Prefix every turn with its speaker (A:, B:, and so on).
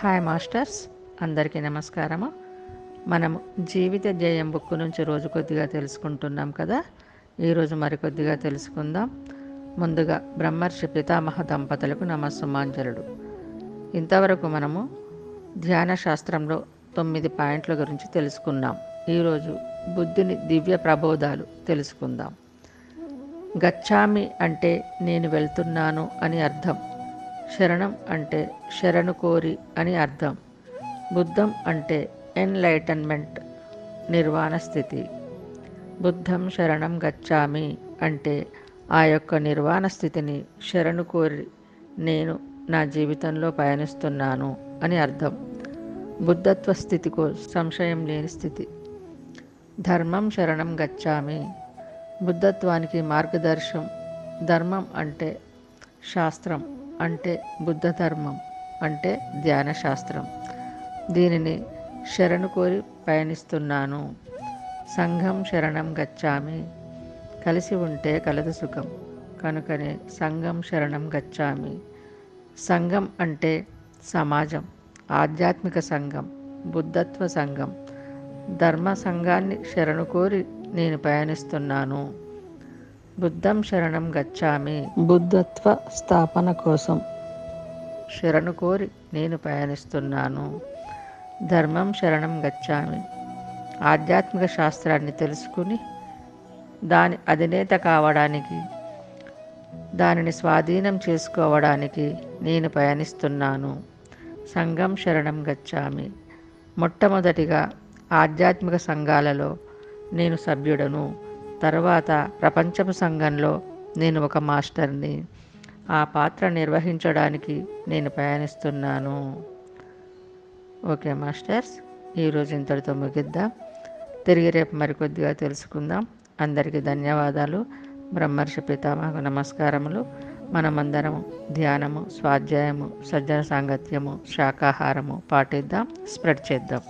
A: Hi masters, అందరికీ నమస్కారము. మనము జీవిత ధ్యేయం బుక్ నుంచి రోజు కొద్దిగా తెలుసుకుంటున్నాం కదా. ఈరోజు మరికొద్దిగా తెలుసుకుందాం. ముందుగా బ్రహ్మర్షి పితామహ దంపతులకు నమస్సుమాంజలుడు. ఇంతవరకు మనము ధ్యాన శాస్త్రంలో 9 పాయింట్ల గురించి తెలుసుకున్నాం. ఈరోజు బుద్ధుని దివ్య ప్రబోధాలు తెలుసుకుందాం. గచ్చామి అంటే నేను వెళ్తున్నాను అని అర్థం. శరణం అంటే శరణు కోరి అని అర్థం. బుద్ధం అంటే ఎన్లైటన్మెంట్, నిర్వాణ స్థితి. బుద్ధం శరణం గచ్చామి అంటే ఆ యొక్క నిర్వాణ స్థితిని శరణు కోరి నేను నా జీవితంలో పయనిస్తున్నాను అని అర్థం. బుద్ధత్వ స్థితికో సంశయం లేని స్థితి. ధర్మం శరణం గచ్చామి, బుద్ధత్వానికి మార్గదర్శం. ధర్మం అంటే శాస్త్రం, అంటే బుద్ధ ధర్మం, అంటే ధ్యాన శాస్త్రం. దీనిని శరణు కోరి పయనిస్తున్నాను. సంఘం శరణం గచ్చామి, కలిసి ఉంటే కలదు సుఖం, కనుకనే సంఘం శరణం గచ్చామి. సంఘం అంటే సమాజం, ఆధ్యాత్మిక సంఘం, బుద్ధత్వ సంఘం. ధర్మ సంఘాన్ని శరణు కోరి నేను పయనిస్తున్నాను. బుద్ధం శరణం గచ్చామి, బుద్ధత్వ స్థాపన కోసం శరణు కోరి నేను పయనిస్తున్నాను. ధర్మం శరణం గచ్చామి, ఆధ్యాత్మిక శాస్త్రాన్ని తెలుసుకుని దాని అధినేత కావడానికి, దానిని స్వాధీనం చేసుకోవడానికి నేను పయనిస్తున్నాను. సంఘం శరణం గచ్చామి, మొట్టమొదటిగా ఆధ్యాత్మిక సంఘాలలో నేను సభ్యుడను. తర్వాత ప్రపంచపు సంఘంలో నేను ఒక మాస్టర్ని. ఆ పాత్ర నిర్వహించడానికి నేను పయనిస్తున్నాను. ఓకే మాస్టర్స్, ఈరోజు ఇంతటితో ముగిద్దాం. తిరిగి రేపు మరికొద్దిగా తెలుసుకుందాం. అందరికీ ధన్యవాదాలు. బ్రహ్మర్షి పితామహకు నమస్కారములు. మనమందరము ధ్యానము, స్వాధ్యాయము, సజ్జన సాంగత్యము, శాకాహారము పాటిద్దాం, స్ప్రెడ్ చేద్దాం.